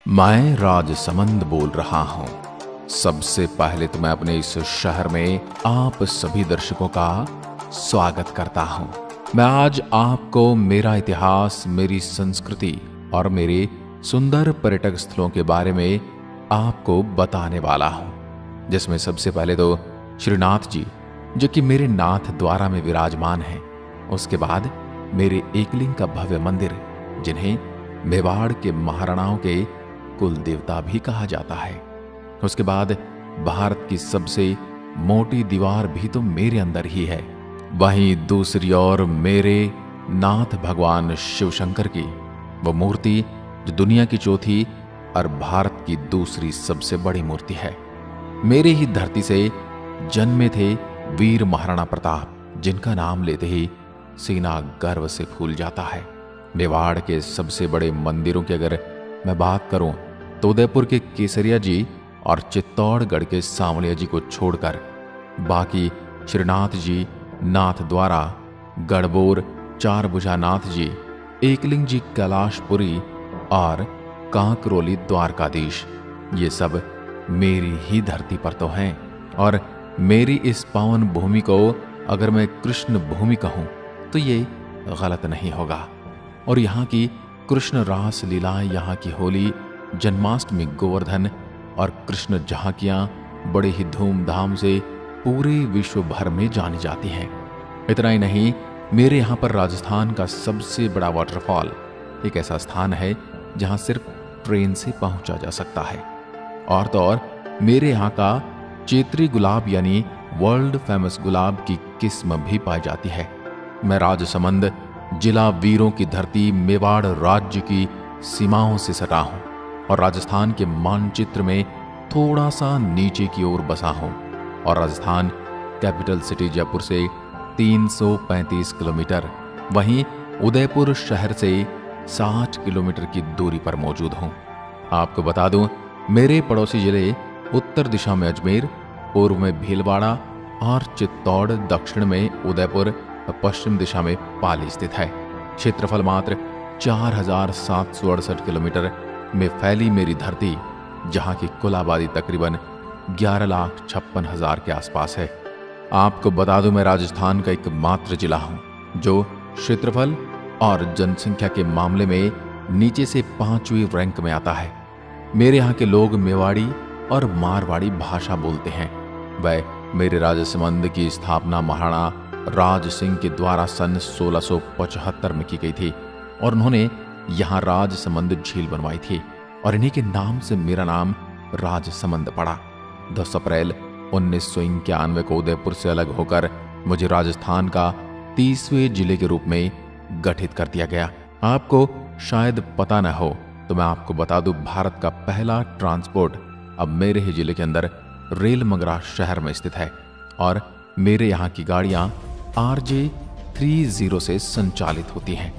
मैं राजसमंद बोल रहा हूं। सबसे पहले तो मैं अपने इस शहर में आप सभी दर्शकों का स्वागत करता हूं। मैं आज आपको मेरा इतिहास, मेरी संस्कृति और मेरे सुंदर पर्यटक स्थलों के बारे में आपको बताने वाला हूं, जिसमें सबसे पहले तो श्रीनाथ जी, जो कि मेरे नाथ द्वारा में विराजमान हैं। उसके बाद मेरे एकलिंग का भव्य मंदिर, जिन्हें मेवाड़ के महाराणाओं के कुल देवता भी कहा जाता है। उसके बाद भारत की सबसे मोटी दीवार भी तो मेरे अंदर ही है। वहीं दूसरी ओर मेरे नाथ भगवान शिव शंकर की वो मूर्ति, जो दुनिया की चौथी और भारत की दूसरी सबसे बड़ी मूर्ति है। मेरे ही धरती से जन्मे थे वीर महाराणा प्रताप, जिनका नाम लेते ही सीना गर्व से फूल जाता है। मेवाड़ के सबसे बड़े मंदिरों की अगर मैं बात करूं तो उदयपुर के केसरिया जी और चित्तौड़गढ़ के सांवलिया जी को छोड़कर बाकी श्रीनाथ जी, नाथ द्वारा, गढ़बोर, चारभुजा नाथ जी, एकलिंग जी कैलाशपुरी और कांकरोली द्वारकाधीश, ये सब मेरी ही धरती पर तो हैं। और मेरी इस पावन भूमि को अगर मैं कृष्ण भूमि कहूं तो ये गलत नहीं होगा। और यहाँ की कृष्ण रास लीला, यहाँ की होली, जन्माष्टमी, गोवर्धन और कृष्ण झांकियां बड़े ही धूमधाम से पूरे विश्व भर में जानी जाती हैं। इतना ही नहीं, मेरे यहाँ पर राजस्थान का सबसे बड़ा वाटरफॉल एक ऐसा स्थान है जहाँ सिर्फ ट्रेन से पहुंचा जा सकता है। और तो और मेरे यहाँ का चेत्री गुलाब यानी वर्ल्ड फेमस गुलाब की किस्म भी पाई जाती है। मैं राजसमंद जिला वीरों की धरती मेवाड़ राज्य की सीमाओं से सटा हूं और राजस्थान के मानचित्र में थोड़ा सा नीचे की ओर बसा हूं। और राजस्थान कैपिटल सिटी जयपुर से 335 किलोमीटर, वहीं उदयपुर शहर से 60 किलोमीटर की दूरी पर मौजूद हूं। आपको बता दूं, मेरे पड़ोसी जिले उत्तर दिशा में अजमेर, पूर्व में भीलवाड़ा और चित्तौड़, दक्षिण में उदयपुर, पश्चिम दिशा में पाली स्थित है। क्षेत्रफल मात्र 4768 किलोमीटर में फैली मेरी धरती, जहां की कुल आबादी तकरीबन 11,56,000 के आसपास है। आपको बता दूं, मैं राजस्थान का एकमात्र जिला हूं जो क्षेत्रफल और जनसंख्या के मामले में नीचे से 5वीं रैंक में आता है। मेरे यहाँ के लोग मेवाड़ी और मारवाड़ी भाषा बोलते हैं। वह मेरे राजसमंद की स्थापना महाराणा राज सिंह के द्वारा सन 1675 में की गई थी और उन्होंने यहाँ राजसमंद झील बनवाई थी और इन्हीं के नाम से मेरा नाम राजसमंद पड़ा। 10 अप्रैल 1991 को उदयपुर से अलग होकर मुझे राजस्थान का 30वें जिले के रूप में गठित कर दिया गया। आपको शायद पता न हो तो मैं आपको बता दूं, भारत का पहला ट्रांसपोर्ट अब मेरे ही जिले के अंदर रेल मंगरा शहर में स्थित है और मेरे यहाँ की गाड़ियां RJ30 से संचालित होती हैं।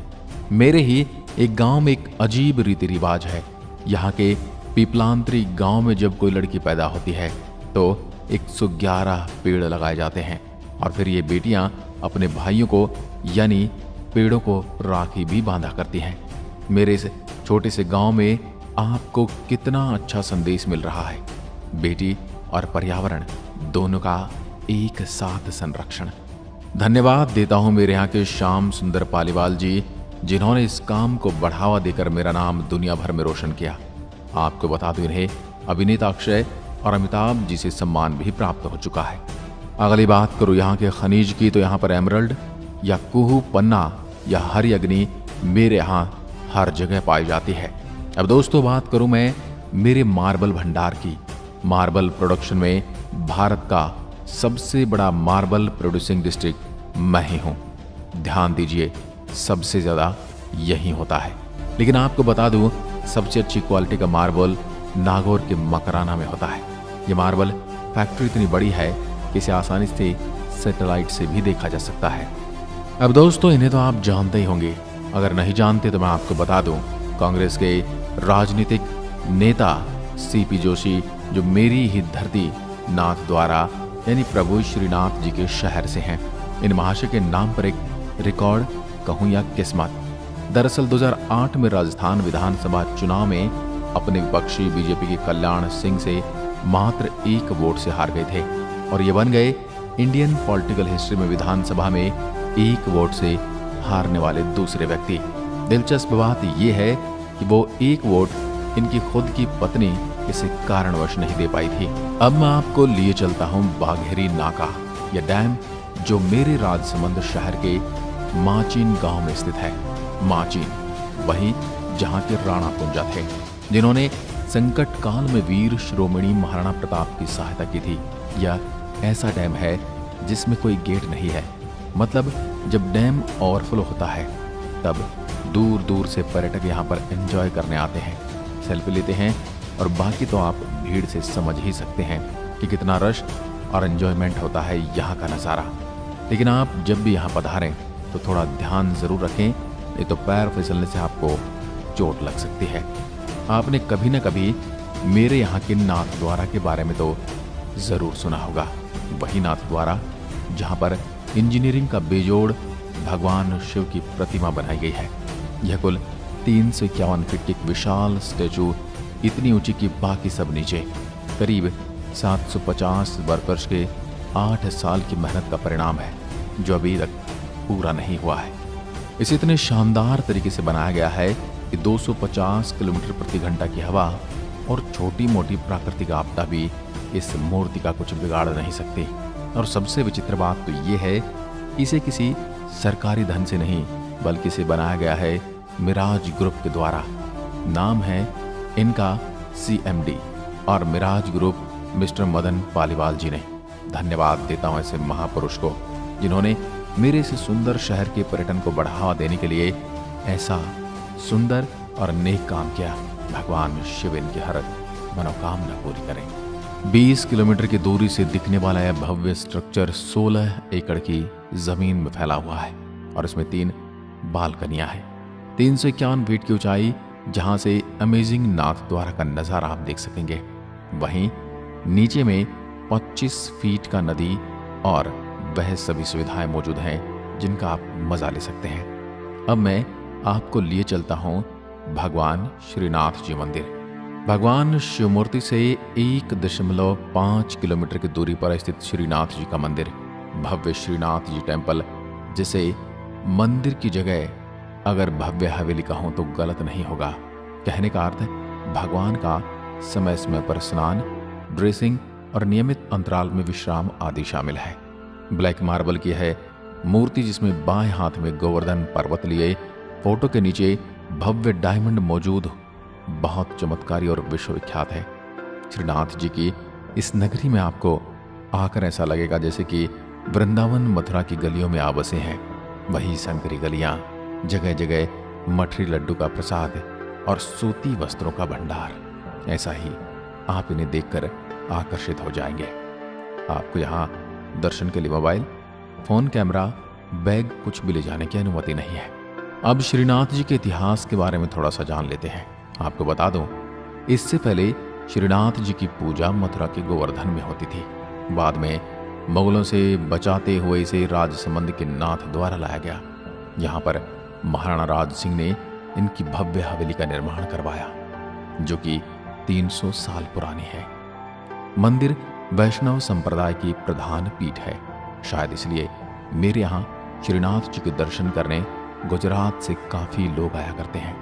मेरे ही एक गांव में एक अजीब रीति रिवाज है। यहाँ के पीपलांतरी गांव में जब कोई लड़की पैदा होती है तो 111 पेड़ लगाए जाते हैं और फिर ये बेटियां अपने भाइयों को यानी पेड़ों को राखी भी बांधा करती हैं। मेरे इस छोटे से गांव में आपको कितना अच्छा संदेश मिल रहा है, बेटी और पर्यावरण दोनों का एक साथ संरक्षण। धन्यवाद देता हूं मेरे यहाँ के श्याम सुंदर पालीवाल जी, जिन्होंने इस काम को बढ़ावा देकर मेरा नाम दुनिया भर में रोशन किया। आपको बता दूं, इन्हें अभिनेता अक्षय और अमिताभ जी से सम्मान भी प्राप्त हो चुका है। अगली बात करूं यहाँ के खनिज की तो यहाँ पर एमरल्ड या कुहू पन्ना या हरी अग्नि मेरे यहाँ हर जगह पाई जाती है। अब दोस्तों बात करूं मैं मेरे मार्बल भंडार की। मार्बल प्रोडक्शन में भारत का सबसे बड़ा मार्बल प्रोड्यूसिंग डिस्ट्रिक्ट मैं ही हूं। ध्यान दीजिए, सबसे ज्यादा यही होता है। लेकिन आपको बता दूं, सबसे अच्छी क्वालिटी का मार्बल नागौर के मकराना में होता है। ये मार्बल फैक्ट्री इतनी बड़ी है कि इसे आसानी से सैटेलाइट से भी देखा जा सकता है। अब दोस्तों, इन्हें तो आप जानते ही होंगे, अगर नहीं जानते तो मैं आपको बता दूं, कांग्रेस के राजनीतिक नेता CP जोशी, जो मेरी ही धरती नाथ द्वारा यानी प्रभु श्रीनाथ जी के शहर से हैं। इन महाशय के नाम पर एक रिकॉर्ड कहूं या किस्मत। दरअसल 2008 में राजस्थान विधानसभा चुनाव में अपने विपक्षी बीजेपी के कल्याण सिंह से मात्र 1 वोट से हार गए थे और ये बन गए इंडियन पॉलिटिकल हिस्ट्री में विधानसभा में 1 वोट से हारने वाले दूसरे व्यक्ति। दिलचस्प बात यह है कि वो 1 वोट इनकी खुद की पत्नी किसी कारणवश नहीं दे पाई थी। अब मैं आपको लिए चलता हूँ बाघेरी नाका, यह डैम जो मेरे राजसमंद शहर के माचीन गांव में स्थित है। माचीन वही जहां के राणा कुंजा थे, जिन्होंने संकट काल में वीर शिरोमणि महाराणा प्रताप की सहायता की थी। यह ऐसा डैम है जिसमें कोई गेट नहीं है, मतलब जब डैम ओवरफ्लो होता है तब दूर दूर से पर्यटक यहाँ पर एंजॉय करने आते हैं, सेल्फी लेते हैं और बाकी तो आप भीड़ से समझ ही सकते हैं कि कितना रश और एंजॉयमेंट होता है यहाँ का नज़ारा। लेकिन आप जब भी यहाँ पधारें तो थोड़ा ध्यान ज़रूर रखें, नहीं तो पैर फिसलने से आपको चोट लग सकती है। आपने कभी न कभी मेरे यहाँ के नाथ द्वारा के बारे में तो ज़रूर सुना होगा। वही नाथ द्वारा जहाँ पर इंजीनियरिंग का बेजोड़ भगवान शिव की प्रतिमा बनाई गई है। यह कुल 351 फीट की विशाल स्टैचू, इतनी ऊंची कि बाकी सब नीचे। करीब 750 वर्कर्स के 8 साल की मेहनत का परिणाम है, जो अभी तक पूरा नहीं हुआ है। इसे इतने शानदार तरीके से बनाया गया है कि 250 किलोमीटर प्रति घंटा की हवा और छोटी मोटी प्राकृतिक आपदा भी इस मूर्ति का कुछ बिगाड़ नहीं सकती। और सबसे विचित्र बात तो ये है, इसे किसी सरकारी धन से नहीं बल्कि इसे बनाया गया है मिराज ग्रुप के द्वारा। नाम है इनका CMD और मिराज ग्रुप मिस्टर मदन पालीवाल जी ने। धन्यवाद देता हूँ ऐसे महापुरुष को जिन्होंने मेरे इस सुंदर शहर के पर्यटन को बढ़ावा देने के लिए ऐसा सुंदर और नेक काम किया। भगवान शिव इनकी हर मनोकामना पूरी करें। 20 किलोमीटर की दूरी से दिखने वाला यह भव्य स्ट्रक्चर 16 एकड़ की जमीन में फैला हुआ है और इसमें 3 बालकनियां हैं। 351 फीट की ऊंचाई, जहां से अमेजिंग नाथ द्वारा का नजारा आप देख सकेंगे। वहीं नीचे में 25 फीट का नदी और वह सभी सुविधाएं मौजूद हैं जिनका आप मजा ले सकते हैं। अब मैं आपको लिए चलता हूं भगवान श्रीनाथ जी मंदिर। भगवान शिव मूर्ति से 1.5 किलोमीटर की दूरी पर स्थित श्रीनाथ जी का मंदिर, भव्य श्रीनाथ जी टेम्पल, जिसे मंदिर की जगह अगर भव्य हवेली कहूं तो गलत नहीं होगा। कहने का अर्थ भगवान का समय समय पर स्नान, ड्रेसिंग और नियमित अंतराल में विश्राम आदि शामिल है। ब्लैक मार्बल की है मूर्ति, जिसमें बाएं हाथ में गोवर्धन पर्वत लिए फोटो के नीचे भव्य डायमंड मौजूद बहुत चमत्कारी और विश्वविख्यात है। श्रीनाथ जी की इस नगरी में आपको आकर ऐसा लगेगा जैसे कि वृंदावन मथुरा की गलियों में आ बसे हैं। वही संकरी गलियां, जगह जगह मठरी लड्डू का प्रसाद और सूती वस्त्रों का भंडार। ऐसा ही आप इन्हें देखकर आकर्षित हो जाएंगे। आपको यहाँ दर्शन के लिए मोबाइल, फोन, कैमरा, बैग कुछ भी ले जाने की अनुमति नहीं है। अब श्रीनाथ जी के इतिहास के बारे में थोड़ा सा जान लेते हैं। आपको बता दूं, इससे पहले श्रीनाथ जी की पूजा मथुरा के गोवर्धन में होती थी। बाद में मुगलों से बचाते हुए इसे राजसमंद के नाथ द्वारा लाया गया। यहाँ पर महाराणा राज सिंह ने इनकी भव्य हवेली का निर्माण करवाया, जो कि 300 साल पुरानी है। मंदिर वैष्णव संप्रदाय की प्रधान पीठ है। शायद इसलिए मेरे यहाँ श्रीनाथ जी के दर्शन करने गुजरात से काफी लोग आया करते हैं।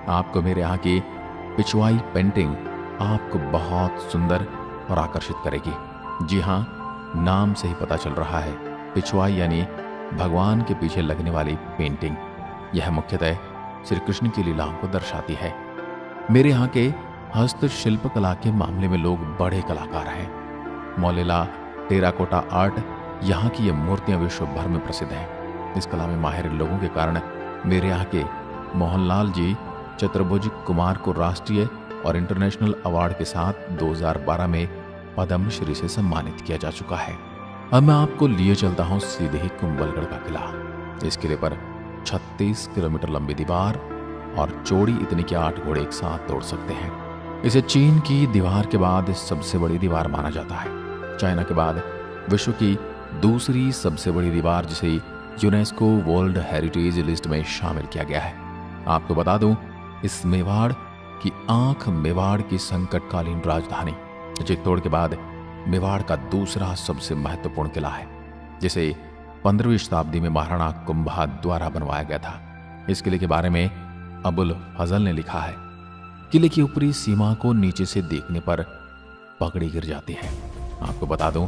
आपको मेरे यहाँ की पिछवाई पेंटिंग आपको बहुत सुंदर और आकर्षित करेगी। जी हाँ, नाम से ही पता चल रहा है, पिछवाई यानी भगवान के पीछे लगने वाली पेंटिंग। यह मुख्यतः श्री कृष्ण की लीलाओं को दर्शाती है। मेरे यहाँ के हस्तशिल्प कला के मामले में लोग बड़े कलाकार हैं। मौलेला टेराकोटा आर्ट, यहाँ की ये मूर्तियां विश्व भर में प्रसिद्ध हैं। इस कला में माहिर लोगों के कारण मेरे यहाँ के मोहनलाल जी चतुर्भुज कुमार को राष्ट्रीय और इंटरनेशनल अवार्ड के साथ 2012 में पद्म श्री से सम्मानित किया जा चुका है। अब मैं आपको लिए चलता हूँ सीधे ही कुंभलगढ़ का किला। इस किले पर 36 किलोमीटर लंबी दीवार और चौड़ी इतनी कि 8 घोड़े एक साथ दौड़ सकते हैं। इसे चीन की दीवार के बाद सबसे बड़ी दीवार माना जाता है। चाइना के बाद विश्व की दूसरी सबसे बड़ी दीवार, जिसे यूनेस्को वर्ल्ड हेरिटेज लिस्ट में शामिल किया गया है। आपको बता दूं, इस मेवाड़ कि आंख मेवाड़ की संकटकालीन राजधानी चित्तौड़ के बाद मेवाड़ का दूसरा सबसे महत्वपूर्ण किला है, जिसे 15वीं शताब्दी में महाराणा कुंभा द्वारा बनवाया गया था। इस किले के बारे में अबुल फजल ने लिखा है, किले की ऊपरी सीमा को नीचे से देखने पर पगड़ी गिर जाती है। आपको बता दूं,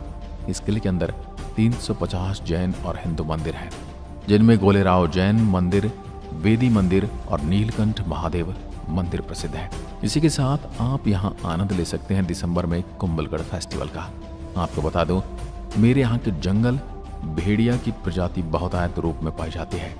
इस किले के अंदर 350 जैन और हिंदू मंदिर हैं, जिनमें गोलेराव जैन मंदिर, वेदी मंदिर और नीलकंठ महादेव मंदिर प्रसिद्ध है। इसी के साथ आप यहाँ आनंद ले सकते हैं दिसंबर में कुंभलगढ़ फेस्टिवल का। आपको बता दूं, मेरे यहाँ के जंगल भेड़िया की प्रजाति बहुतायत रूप में पाई जाती है,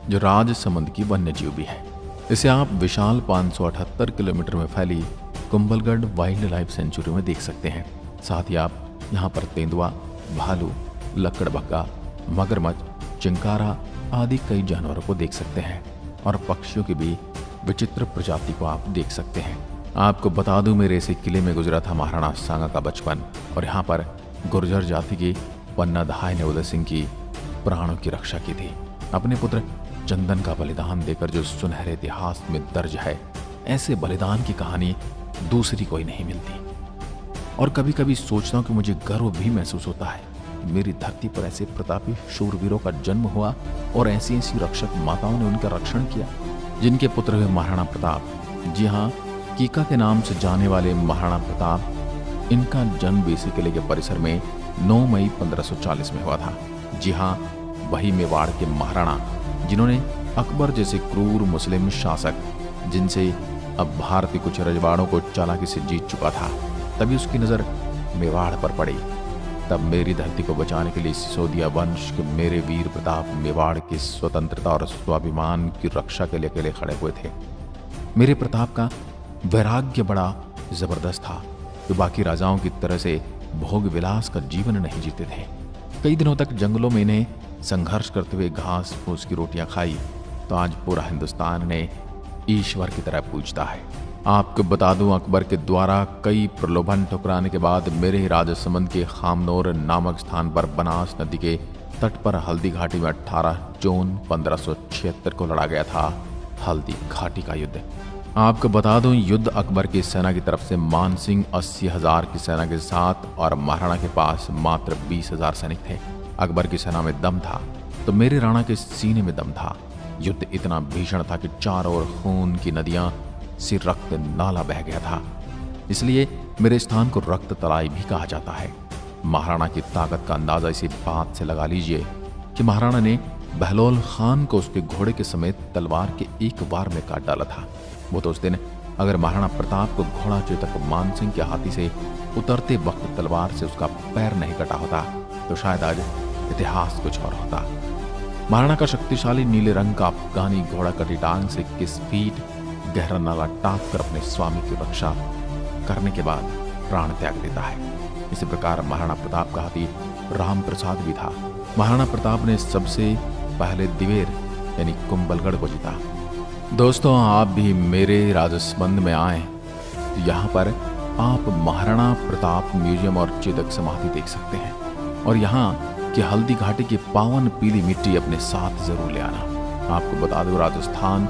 जो राजसमंद की वन्य जीव भी है। इसे आप विशाल 578 किलोमीटर में फैली कुंभलगढ़ वाइल्ड लाइफ सेंचुरी में देख सकते हैं। साथ ही आप यहाँ पर तेंदुआ, भालू, लकड़बग्गा, मगरमच्छ, चिंकारा आदि कई जानवरों को देख सकते हैं और पक्षियों की भी विचित्र प्रजाति को आप देख सकते हैं। आपको बता दूं, मेरे इसी किले में गुजरा था महाराणा सांगा का बचपन, और यहाँ पर गुर्जर जाति की पन्नाधाय ने उदय सिंह की प्राणों की रक्षा की थी। अपने पुत्र चंदन का बलिदान देकर जो सुनहरे इतिहास में दर्ज है, ऐसे बलिदान की कहानी दूसरी कोई नहीं मिलती। और कभी कभी सोचता हूं कि मुझे गर्व भी महसूस होता है, मेरी धरती पर ऐसे प्रतापी शूरवीरों का जन्म हुआ और ऐसी ऐसी रक्षक माताओं ने उनका रक्षण किया, जिनके पुत्र हुए महाराणा प्रताप। जी हाँ, कीका के नाम से जाने वाले महाराणा प्रताप, इनका जन्म बेसी किले के परिसर में 9 मई 1540 में हुआ था। जी हाँ, वही मेवाड़ के महाराणा जिन्होंने अकबर जैसे क्रूर मुस्लिम शासक, जिनसे अब भारत के कुछ रजवाड़ों को चालाकी से जीत चुका था, तभी उसकी नजर मेवाड़ पर पड़ी। तब मेरी धरती को बचाने के लिए सिसोदिया वंश के मेरे वीर प्रताप मेवाड़ की स्वतंत्रता और स्वाभिमान की रक्षा के लिए अकेले खड़े हुए थे। मेरे प्रताप का वैराग्य बड़ा जबरदस्त था, जो बाकी राजाओं की तरह से भोग विलास का जीवन नहीं जीते थे। कई दिनों तक जंगलों में इन्हें संघर्ष करते हुए घास फूस की रोटियां खाई, तो आज पूरा हिंदुस्तान ने ईश्वर की तरह पूजता है। आपको बता दूं, अकबर के द्वारा कई प्रलोभन ठुकराने के बाद मेरे ही राजसमंद के खामनौर नामक स्थान पर बनास नदी के तट पर हल्दी घाटी में 18 जून 1576 को लड़ा गया था हल्दी घाटी का युद्ध। आपको बता दूं, युद्ध अकबर की सेना की तरफ से मान सिंह 80,000 की सेना के साथ और महाराणा के पास मात्र 20,000 सैनिक थे। अकबर की सेना में दम था तो मेरे राणा के सीने में दम था। युद्ध इतना भीषण था कि चारों ओर खून की नदियां से रक्त नाला बह गया था, इसलिए मेरे स्थान को रक्त तलाई भी कहा जाता है। महाराणा की ताकत का अंदाजा इसी बात से लगा लीजिए कि महाराणा ने बहलोल खान को उसके घोड़े के समेत तलवार के एक बार में काट डाला था। वो तो उस दिन अगर महाराणा प्रताप को घोड़ा चेतक मानसिंह के हाथी से उतरते वक्त तलवार से उसका पैर नहीं कटा होता, तो शायद आज इतिहास कुछ और होता। महाराणा का शक्तिशाली नीले रंग का अफगानी घोड़ा कटी टांग से 21 फीट गहरा नाला टाँप कर अपने स्वामी की रक्षा करने के बाद प्राण त्याग देता है। इसी प्रकार महाराणा प्रताप का हाथी राम प्रसाद भी था। महाराणा प्रताप ने सबसे पहले दिवेर यानी कुंभलगढ़ को जीता। दोस्तों, आप भी मेरे राजसमंद में आए तो यहाँ पर आप महाराणा प्रताप म्यूजियम और चेतक समाधि देख सकते हैं, और यहाँ कि हल्दी घाटी की पावन पीली मिट्टी अपने साथ जरूर ले आना। आपको बता दो, राजस्थान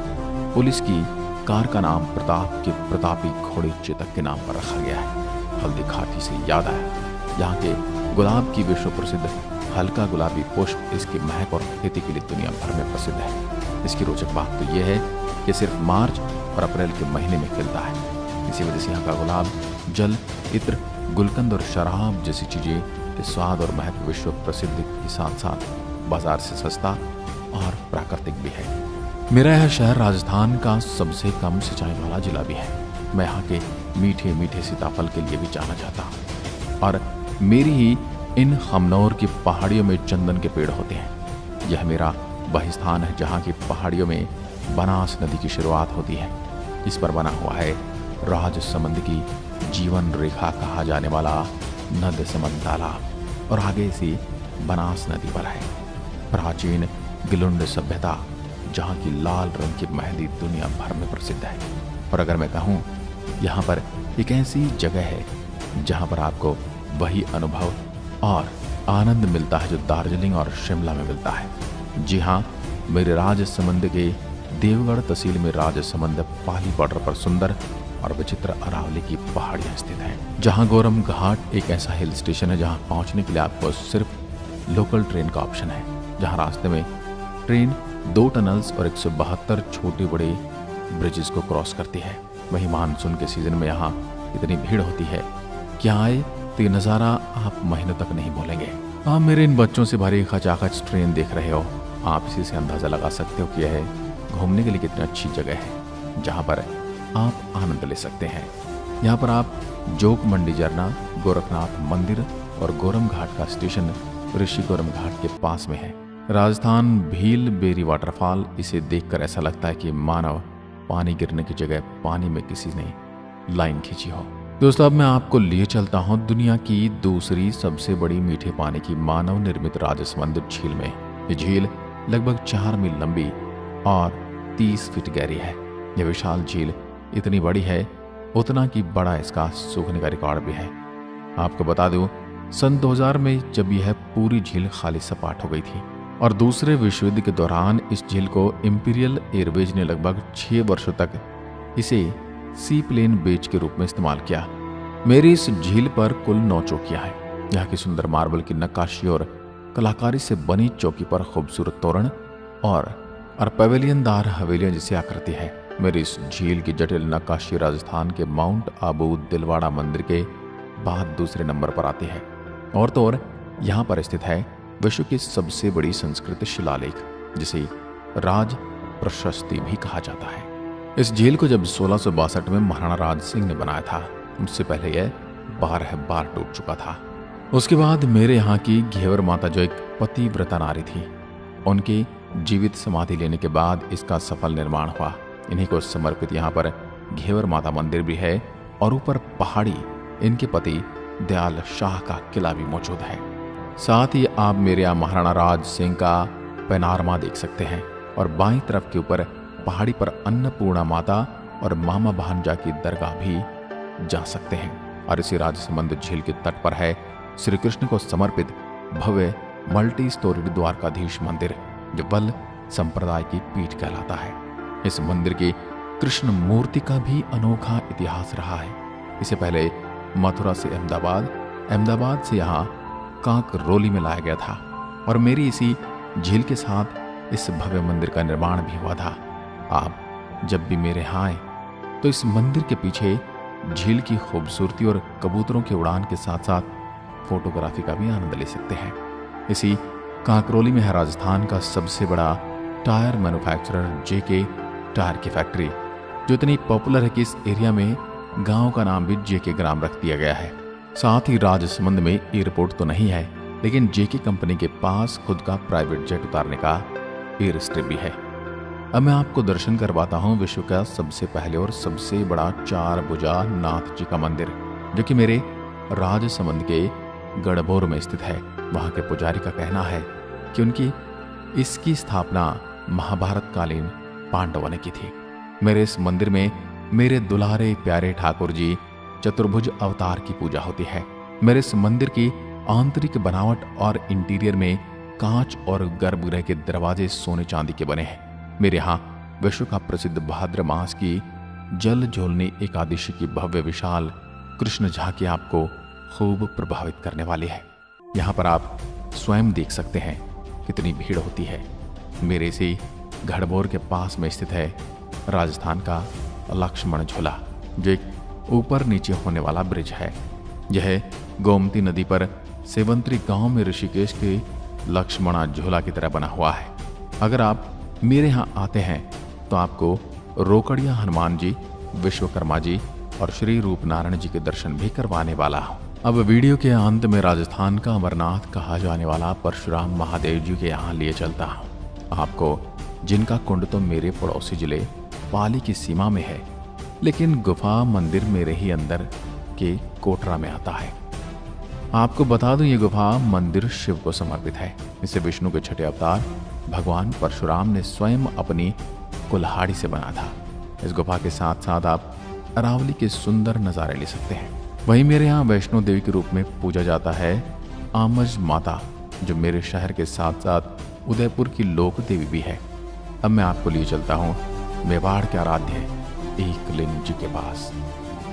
पुलिस की कार का नाम प्रताप के प्रतापी घोड़े चेतक के नाम पर रखा गया है। हल्दी घाटी से याद आया, यहाँ के गुलाब की विश्व प्रसिद्ध हल्का गुलाबी पुष्प इसकी महक और खेती के लिए दुनिया भर में प्रसिद्ध है। इसकी रोचक बात तो यह है कि सिर्फ मार्च और अप्रैल के महीने में खिलता है। इसी वजह से यहाँ का गुलाब जल, इत्र, गुलकंद और शराब जैसी चीजें के स्वाद और महक विश्व प्रसिद्ध के साथ साथ बाजार से सस्ता और प्राकृतिक भी है। मेरा यह शहर राजस्थान का सबसे कम सिंचाई वाला जिला भी है। मैं यहाँ के मीठे मीठे सीताफल के लिए भी जाना चाहता हूँ, और मेरी ही इन खमनौर की पहाड़ियों में चंदन के पेड़ होते हैं। यह मेरा वह स्थान है जहाँ की पहाड़ियों में बनास नदी की शुरुआत होती है। इस पर बना हुआ है राजसमंद की जीवन रेखा कहा जाने वाला नद समंद तालाब, और आगे से बनास नदी पर है प्राचीन गिलुंड सभ्यता, जहाँ की लाल रंग की मेहंदी दुनिया भर में प्रसिद्ध है। और अगर मैं कहूँ, यहाँ पर एक ऐसी जगह है जहाँ पर आपको वही अनुभव और आनंद मिलता है जो दार्जिलिंग और शिमला में मिलता है। जी हाँ, मेरे राजसमंद के देवगढ़ तहसील में राजसमंद पाली बॉर्डर पर सुंदर और विचित्र अरावली की पहाड़ियां स्थित हैं। जहां गोरम घाट एक ऐसा हिल स्टेशन है जहां पहुंचने के लिए आपको सिर्फ लोकल ट्रेन का ऑप्शन है, जहां रास्ते में ट्रेन 2 टनल्स और 172 छोटे बड़े ब्रिजेस को क्रॉस करती है। वहीं मानसून के सीजन में यहाँ इतनी भीड़ होती है कि आए तो ये नज़ारा आप महीनों तक नहीं भूलेंगे। आप मेरे इन बच्चों से भरी खचाखच ट्रेन देख रहे हो, आप इसी से अंदाज़ा लगा सकते हो कि यह घूमने के लिए कितनी अच्छी जगह है जहाँ पर आप आनंद ले सकते हैं। यहाँ पर आप जोग मंडी झरना, गोरखनाथ मंदिर और गोरम घाट का स्टेशन ऋषि गोरम घाट के पास में है। राजस्थान भील बेरी वाटरफॉल, इसे देखकर ऐसा लगता है कि मानव पानी गिरने की जगह पानी में किसी ने लाइन खींची हो। दोस्तों, अब मैं आपको लिए चलता हूँ दुनिया की दूसरी सबसे बड़ी मीठे पानी की मानव निर्मित राजसमंद झील में। ये झील लगभग 4 मील लंबी और 30 फीट गहरी है। यह विशाल झील इतनी बड़ी है उतना कि बड़ा इसका सूखने का रिकॉर्ड भी है। आपको बता दूं, सन 2000 में जब यह पूरी झील खाली सपाट हो गई थी और दूसरे विश्व युद्ध के दौरान इस झील को इंपीरियल एयरवेज ने लगभग 6 वर्षों तक इसे सी प्लेन बेच के रूप में इस्तेमाल किया। मेरी इस झील पर कुल 9 चौकियां हैं। यहाँ की सुंदर मार्बल की नक्काशी और कलाकारी से बनी चौकी पर खूबसूरत तोरण और पवेलियनदार हवेलियां जैसी आकृति है। मेरी इस झील की जटिल नक्काशी राजस्थान के माउंट आबू दिलवाड़ा मंदिर के बाद दूसरे नंबर पर आती है। और तो और यहाँ पर स्थित है विश्व की सबसे बड़ी संस्कृत शिलालेख, जिसे राज प्रशस्ति भी कहा जाता है। इस झील को जब 1662 में महाराणा राज सिंह ने बनाया था, उससे पहले यह 12 बार टूट चुका था। उसके बाद मेरे यहाँ की घेवर माता, जो एक पतिव्रता नारी थी, उनकी जीवित समाधि लेने के बाद इसका सफल निर्माण हुआ। इन्हीं को समर्पित यहाँ पर घेवर माता मंदिर भी है और ऊपर पहाड़ी इनके पति दयाल शाह का किला भी मौजूद है। साथ ही आप मेरे यहाँ महाराणा राज सिंह का पैनारमा देख सकते हैं और बाईं तरफ के ऊपर पहाड़ी पर अन्नपूर्णा माता और मामा भांजा की दरगाह भी जा सकते हैं। और इसी राजसमंद झील के तट पर है श्री कृष्ण को समर्पित भव्य मल्टी स्टोरीड द्वारकाधीश मंदिर, जो बल संप्रदाय की पीठ कहलाता है। इस मंदिर की कृष्ण मूर्ति का भी अनोखा इतिहास रहा है। इससे पहले मथुरा से अहमदाबाद से यहाँ कांकरोली में लाया गया था और मेरी इसी झील के साथ इस भव्य मंदिर का निर्माण भी हुआ था। आप जब भी मेरे यहाँ आए तो इस मंदिर के पीछे झील की खूबसूरती और कबूतरों के उड़ान के साथ साथ फोटोग्राफी का भी आनंद ले सकते हैं। इसी कांकरोली में है राजस्थान का सबसे बड़ा टायर मैन्युफैक्चरर जेके टायर की फैक्ट्री, जो इतनी पॉपुलर है कि इस एरिया में गांव का नाम भी जेके ग्राम रख दिया गया है। साथ ही राजसमंद में एयरपोर्ट तो नहीं है, लेकिन जेके कंपनी के पास खुद का प्राइवेट जेट उतारने का एयर स्ट्रिप भी है। अब मैं आपको दर्शन करवाता हूँ विश्व का सबसे पहले और सबसे बड़ा 4 भुजा नाथ जी का मंदिर, जो कि मेरे राजसमंद के गढ़बोर में स्थित है। वहाँ के पुजारी का कहना है कि इसकी स्थापना महाभारत कालीन पांडवों ने की थी। मेरे इस मंदिर में मेरे दुलारे प्यारे ठाकुर जी चतुर्भुज अवतार की पूजा होती है। मेरे इस मंदिर की आंतरिक बनावट और इंटीरियर में कांच और गर्भगृह के दरवाजे सोने चांदी के बने हैं। मेरे यहाँ विश्व का प्रसिद्ध भाद्र मास की जल झोलनी एकादशी की भव्य विशाल कृष्ण झांकी आपको खूब प्रभावित करने वाली है। यहाँ पर आप स्वयं देख सकते हैं कितनी भीड़ होती है। मेरे इसी गढ़बोर के पास में स्थित है राजस्थान का लक्ष्मण झूला, जो एक ऊपर नीचे होने वाला ब्रिज है। यह गोमती नदी पर सेवंतरी गांव में ऋषिकेश के लक्ष्मणा झूला की तरह बना हुआ है। अगर आप मेरे यहाँ आते हैं तो आपको रोकड़िया हनुमान जी, विश्वकर्मा जी और श्री रूपनारायण जी के दर्शन भी करवाने वाला हूँ। अब वीडियो के अंत में राजस्थान का अमरनाथ कहा जाने वाला परशुराम महादेव जी के यहाँ लिए चलता हूँ आपको, जिनका कुंड तो मेरे पड़ोसी जिले पाली की सीमा में है, लेकिन गुफा मंदिर मेरे ही अंदर के कोटरा में आता है। आपको बता दूं, ये गुफा मंदिर शिव को समर्पित है। इसे विष्णु के छठे अवतार भगवान परशुराम ने स्वयं अपनी कुल्हाड़ी से बना था। इस गुफा के साथ साथ आप अरावली के सुंदर नज़ारे ले सकते हैं। वहीं मेरे यहाँ वैष्णो देवी के रूप में पूजा जाता है आमज माता, जो मेरे शहर के साथ साथ उदयपुर की लोक देवी भी है। अब मैं आपको लिए चलता हूँ मेवाड़ के आराध्य एकलिंग जी के पास।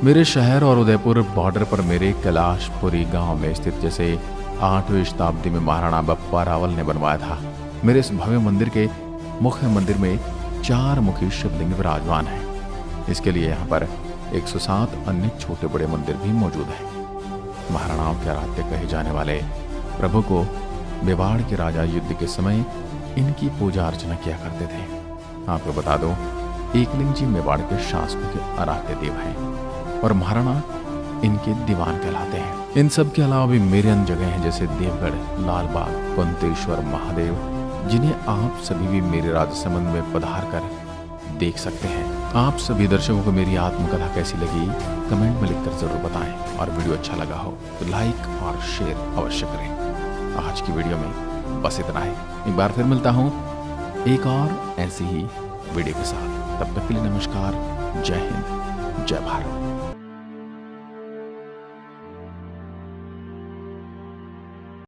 मेरे शहर और उदयपुर बॉर्डर पर मेरे कैलाशपुरी गांव में स्थित, जैसे 8वीं शताब्दी में महाराणा बप्पा रावल ने बनवाया था, मेरे इस भव्य मंदिर के मुख्य मंदिर में 4 मुखी शिवलिंग विराजमान है। इसके लिए यहाँ पर 107 अन्य छोटे बड़े मंदिर भी मौजूद हैं। महाराणाओं के आराध्य कहे जाने वाले प्रभु को मेवाड़ के राजा युद्ध के समय इनकी पूजा अर्चना किया करते थे। आपको बता दो, एकलिंग जी मेवाड़ के शासकों के आराध्य देव हैं और महाराणा इनके दीवान कहलाते हैं। इन सब के अलावा भी मेरे अन्य जगह हैं, जैसे देवगढ़, लालबाग, कुंतेश्वर महादेव, जिन्हें आप सभी भी मेरे राजसमंद में पधार कर देख सकते हैं। आप सभी दर्शकों को मेरी आत्मकथा कैसी लगी कमेंट में लिखकर जरूर बताएं, और वीडियो अच्छा लगा हो तो लाइक और शेयर अवश्य करें। आज की वीडियो में बस इतना है। एक बार फिर मिलता हूं एक और ऐसी ही वीडियो के साथ। तब तक के लिए नमस्कार, जय हिंद, जय भारत।